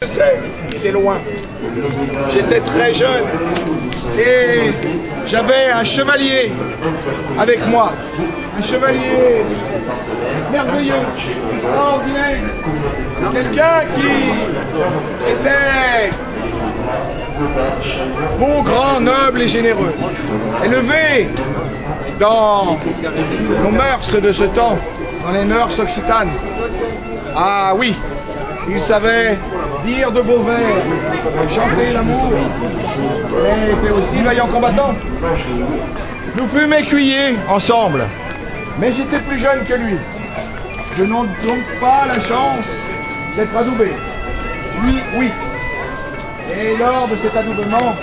Je sais, c'est loin. J'étais très jeune et j'avais un chevalier avec moi. Un chevalier merveilleux, extraordinaire. Quelqu'un qui était beau, grand, noble et généreux. Élevé dans nos mœurs de ce temps, dans les mœurs occitanes. Ah oui, il savait dire de beaux vers, chanter l'amour, mais était aussi vaillant combattant. Nous fûmes écuyers ensemble, mais j'étais plus jeune que lui. Je n'ai donc pas la chance d'être adoubé. Lui, oui. Et lors de cet adoubement,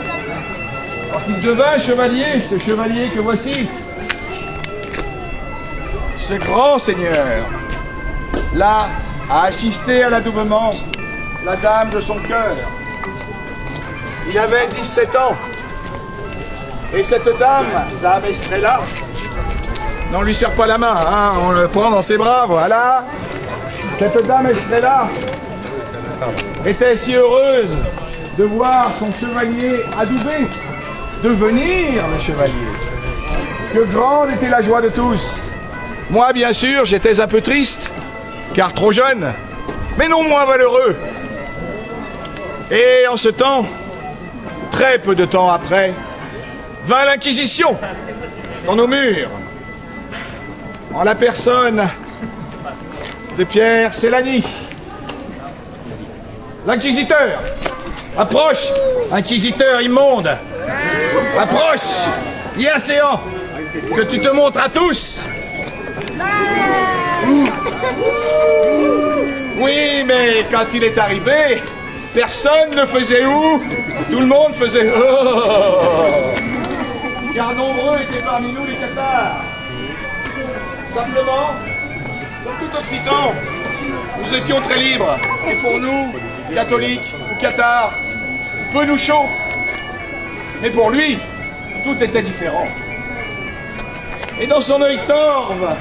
il devint chevalier, ce chevalier que voici, ce grand seigneur, là, a assisté à l'adoubement la dame de son cœur. Il avait 17 ans. Et cette dame, dame Estrella, non, on lui serre pas la main, hein, on le prend dans ses bras, voilà. Cette dame Estrella était si heureuse de voir son chevalier adoubé, devenir le chevalier, que grande était la joie de tous. Moi, bien sûr, j'étais un peu triste, car trop jeune, mais non moins valeureux. Et en ce temps, très peu de temps après, vint l'Inquisition dans nos murs, en la personne de Pierre Cellani. L'inquisiteur, approche, inquisiteur immonde, approche, Liacéan, que tu te montres à tous. Oui, mais quand il est arrivé, personne ne faisait où, tout le monde faisait oh. Car nombreux étaient parmi nous les cathares. Simplement, comme tout Occitan, nous étions très libres. Et pour nous, catholiques ou cathares, peu nous chaud. Mais pour lui, tout était différent. Et dans son œil torve,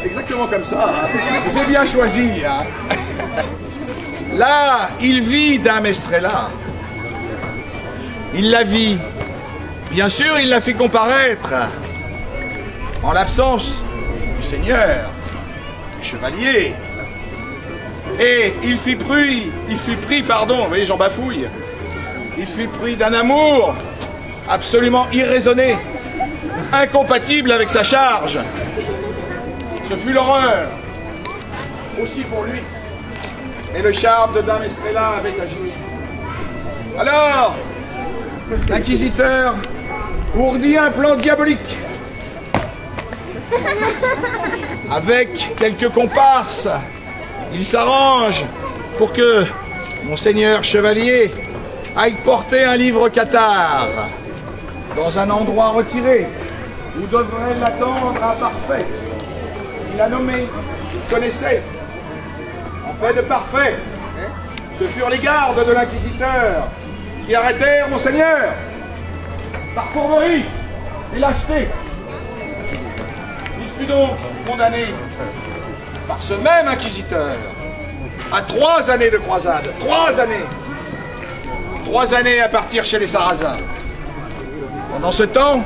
exactement comme ça, hein. Je l'ai bien choisi. Hein. Là, il vit Dame Estrella. Il la vit. Bien sûr, il la fit comparaître. En l'absence du Seigneur, du chevalier. Et il fut pris, pardon, vous voyez, j'en bafouille. Il fut pris d'un amour absolument irraisonné, incompatible avec sa charge. Ce fut l'horreur, aussi pour lui. Et le charme de Dame Estrella avait agi. Alors, l'inquisiteur ourdit un plan diabolique. Avec quelques comparses, il s'arrange pour que Monseigneur Chevalier aille porter un livre cathare dans un endroit retiré où devrait l'attendre un parfait. Il a nommé, il connaissait. En fait de parfait, ce furent les gardes de l'inquisiteur qui arrêtèrent Monseigneur par fourberie et lâcheté. Il fut donc condamné par ce même inquisiteur à 3 années de croisade. 3 années. 3 années à partir chez les Sarrasins. Pendant ce temps,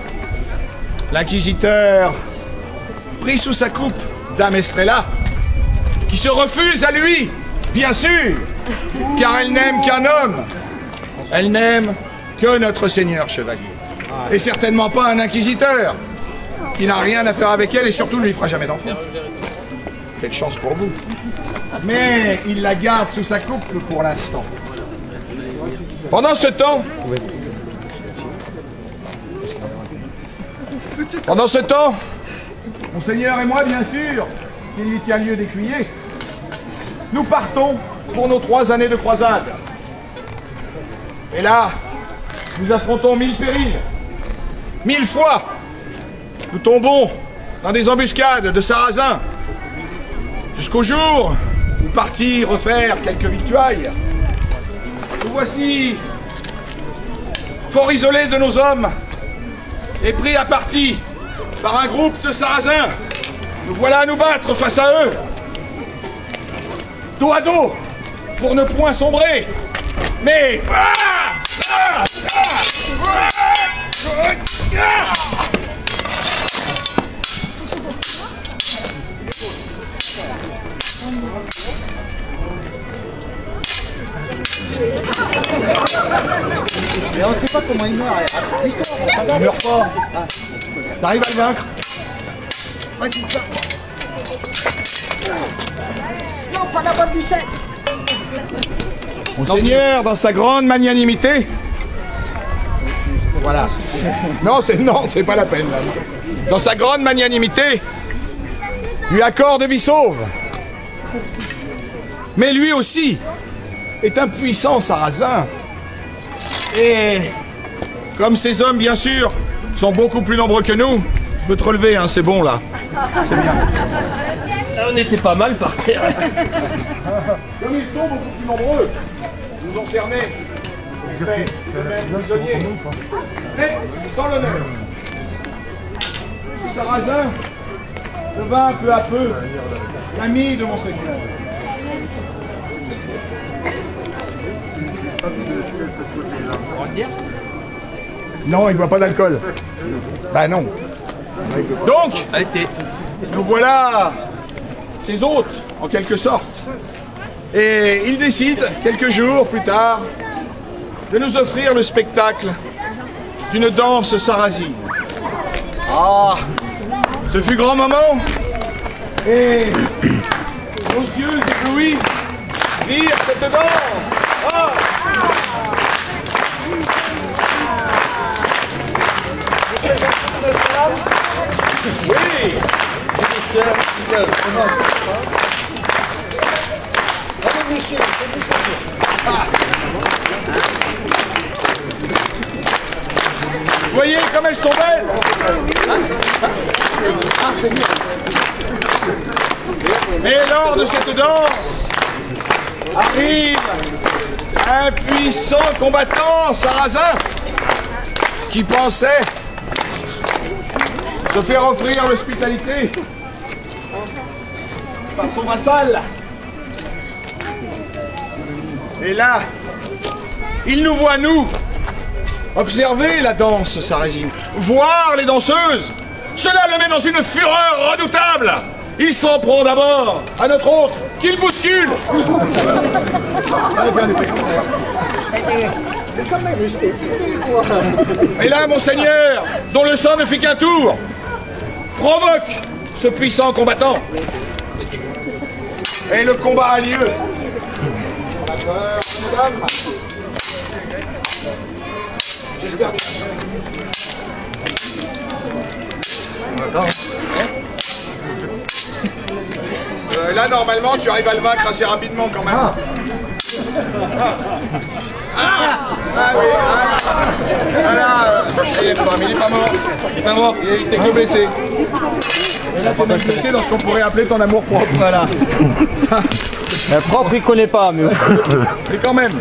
l'inquisiteur prit sous sa coupe Dame Estrella, qui se refuse à lui, bien sûr, car elle n'aime qu'un homme. Elle n'aime que notre Seigneur Chevalier. Et certainement pas un inquisiteur, qui n'a rien à faire avec elle et surtout ne lui fera jamais d'enfant. Quelle chance pour vous. Mais il la garde sous sa coupe pour l'instant. Pendant ce temps, Monseigneur et moi, bien sûr, qu'il lui tient lieu d'écuyer, nous partons pour nos 3 années de croisade. Et là, nous affrontons 1000 périls. 1000 fois, nous tombons dans des embuscades de Sarrasins. Jusqu'au jour où nous partis refaire quelques victuailles. Nous voici fort isolés de nos hommes et pris à partie par un groupe de Sarrasins. Nous voilà à nous battre face à eux. Dos à dos, pour ne point sombrer. Mais... Mais on sait pas comment il meurt. Il meurt pas. T'arrives à le vaincre? Vas-y, ça. Non, pas la bonne bichette. Monseigneur, dans sa grande magnanimité... Voilà. Non, c'est pas la peine. Là. Dans sa grande magnanimité, lui accorde vie sauve. Mais lui aussi est un puissant sarrasin. Et comme ces hommes, bien sûr, sont beaucoup plus nombreux que nous, je peux te relever, hein, c'est bon là. C'est bien. Là, on était pas mal par terre. Comme ils sont beaucoup plus nombreux, ils nous ont cernés. Fait de mettre prisonniers. Mais dans l'honneur, ce sarrasin devint peu à peu l'ami de Monseigneur. Non, il ne boit pas d'alcool. Bah non. Donc, nous voilà ses hôtes, en quelque sorte. Et il décide, quelques jours plus tard, de nous offrir le spectacle d'une danse sarrasine. Ah, ce fut grand moment. Et nos yeux éblouis virent cette danse. Ah. Oui. Vous voyez comme elles sont belles. Mais lors de cette danse arrive un puissant combattant sarrasin qui pensait se faire offrir l'hospitalité par son vassal. Et là, il nous voit, nous, observer la danse sarrasine, voir les danseuses. Cela le met dans une fureur redoutable. Il s'en prend d'abord à notre hôte, qu'il bouscule. Et là, Monseigneur, dont le sang ne fait qu'un tour, provoque ce puissant combattant. Et le combat a lieu. Madame. J'espère bien. Là, normalement, tu arrives à le vaincre assez rapidement quand même. Ah oui, il est pas mort. Il est pas mort. Il était que blessé. Et là, t'es même blessé dans ce qu'on pourrait appeler ton amour propre. Voilà. Propre, il connaît pas, mais... Mais quand même.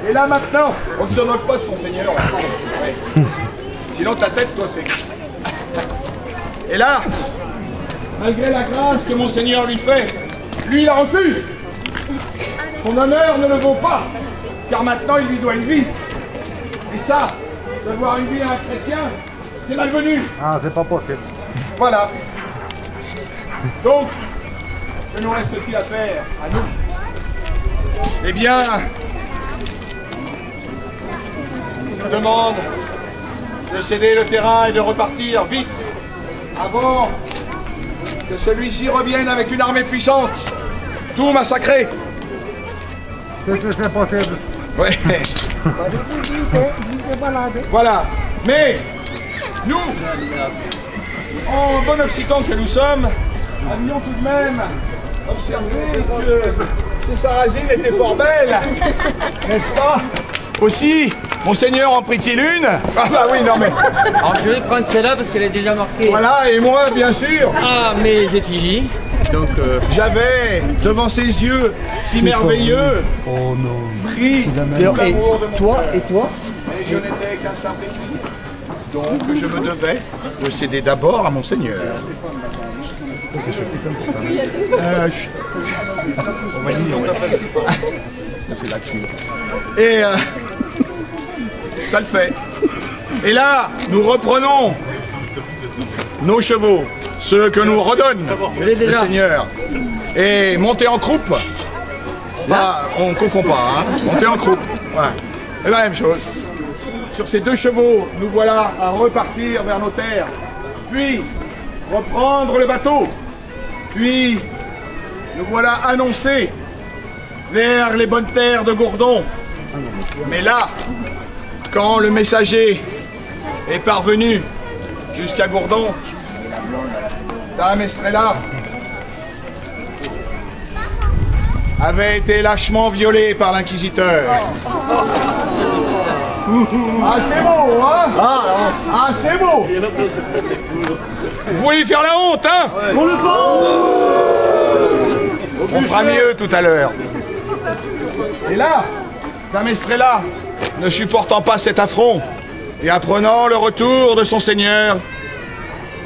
Et là, maintenant, on ne se moque pas de son seigneur. Ouais. Sinon, ta tête, toi, c'est... Et là, malgré la grâce que Monseigneur lui fait, lui, il la refuse. Son honneur ne le vaut pas, car maintenant, il lui doit une vie. Et ça, devoir une vie à un chrétien, c'est malvenu. Ah, c'est pas possible. Voilà. Donc, que nous reste-t-il à faire à nous? Eh bien, il nous demande de céder le terrain et de repartir vite, avant que celui-ci revienne avec une armée puissante, tout massacré. C'est possible. Ouais. Voilà. Mais, nous, en bon occitan que nous sommes, avions tout de même observé que ces sarrasines étaient fort belles, n'est-ce pas? Aussi, Monseigneur en prit-il une? Ah bah oui, non mais... Alors je vais prendre celle-là parce qu'elle est déjà marquée. Voilà, et moi, bien sûr, Mes effigies. Donc, j'avais, devant ses yeux si merveilleux, Oh non. pris tout l'amour de mon Toi cœur. et toi? Et je n'étais qu'un simple écuyer. Donc je me devais de céder d'abord à Monseigneur. Chut. On va dire, c'est là que je suis. Et ça le fait. Et là, nous reprenons nos chevaux, ceux que nous redonne le Seigneur. Et monter en croupe, bah, on ne confond pas, hein. Monter en croupe, ouais. C'est la même chose. Sur ces deux chevaux, nous voilà à repartir vers nos terres, puis reprendre le bateau, puis nous voilà annoncés vers les bonnes terres de Gourdon. Mais là, quand le messager est parvenu jusqu'à Gourdon, Dame Estrella avait été lâchement violée par l'inquisiteur. Ah, c'est beau, hein? Ah, c'est beau! Vous voulez lui faire la honte, hein? On fera mieux tout à l'heure. Et là, Dame Estrella, ne supportant pas cet affront, et apprenant le retour de son Seigneur,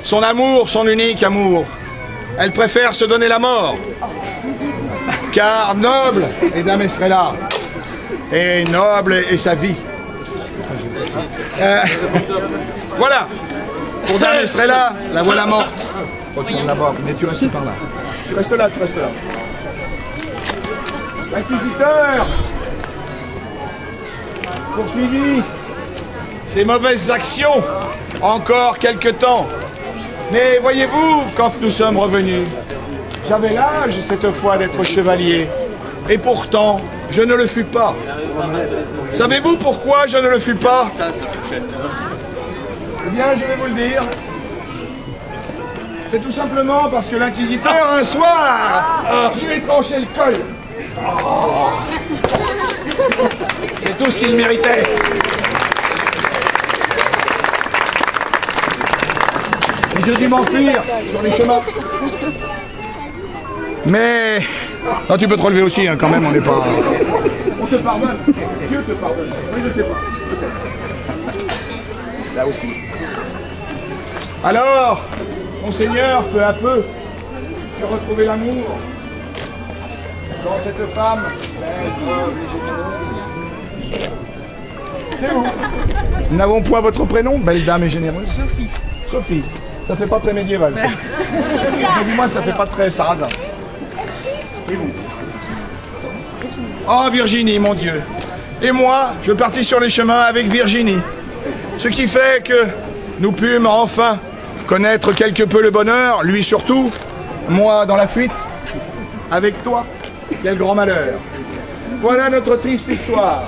son amour, son unique amour, elle préfère se donner la mort. Car noble est Dame Estrella, et noble est sa vie. Voilà, pour Dame Estrella, la voilà morte. Retourne là-bas, mais tu restes par là. Tu restes là, tu restes là. L'inquisiteur poursuivit ses mauvaises actions encore quelque temps. Mais voyez-vous, quand nous sommes revenus, j'avais l'âge cette fois d'être chevalier. Et pourtant, je ne le fus pas. Savez-vous pourquoi je ne le fus pas? Eh bien, je vais vous le dire. C'est tout simplement parce que l'inquisiteur, un soir, je lui ai tranché le col. C'est tout ce qu'il méritait. Et j'ai dû m'enfuir sur les chemins. Mais... Non, tu peux te relever aussi, hein, quand même, on n'est pas... On te pardonne. Dieu te pardonne. Oui, je sais pas. Là aussi. Alors, mon Seigneur, peu à peu, j'ai retrouvé l'amour dans cette femme. C'est vous. Nous n'avons point votre prénom, belle dame et généreuse. Sophie. Sophie. Ça fait pas très médiéval. Dis-moi, ça fait pas très sarrasin. Et vous? Oh, Virginie, mon Dieu. Et moi, je partis sur les chemins avec Virginie. Ce qui fait que nous pûmes enfin connaître quelque peu le bonheur, lui surtout, moi dans la fuite, avec toi. Quel grand malheur. Voilà notre triste histoire.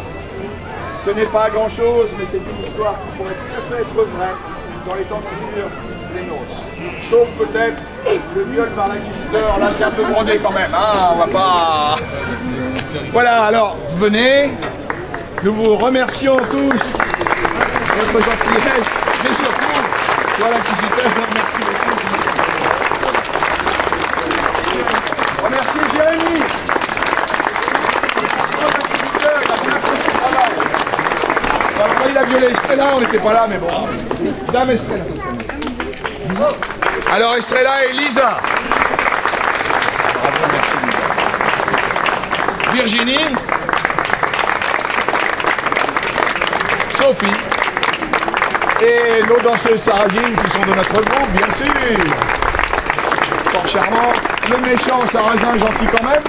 Ce n'est pas grand-chose, mais c'est une histoire qui pourrait tout à fait être vraie dans les temps futurs des nôtres. Sauf peut-être le viol par l'inquisiteur, là c'est un peu brodé quand même, hein, on va pas... Voilà, alors, venez, nous vous remercions tous de votre gentillesse, mais surtout, toi l'inquisiteur, merci beaucoup. Remerciez Jérémy. L'inquisiteur, il a bien fait son travail. Alors, quand il a violé Estrella, on n'était pas là, mais bon. Dame Estrella. Alors Estrella et Lisa. Bravo, merci Lisa. Virginie. Sophie. Et nos danseuses sarrasines qui sont de notre groupe, bien sûr. Fort charmant. Le méchant sarrasin gentil quand même.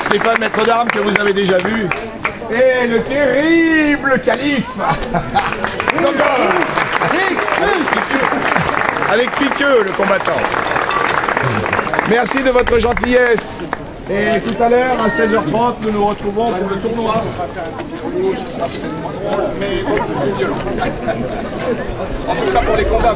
Stéphane Maître d'Armes que vous avez déjà vu. Et le terrible calife. Avec Piqueux, le combattant. Merci de votre gentillesse. Et tout à l'heure, à 16h30, nous nous retrouvons pour le tournoi. Mais beaucoup plus violent. En tout cas pour les combats.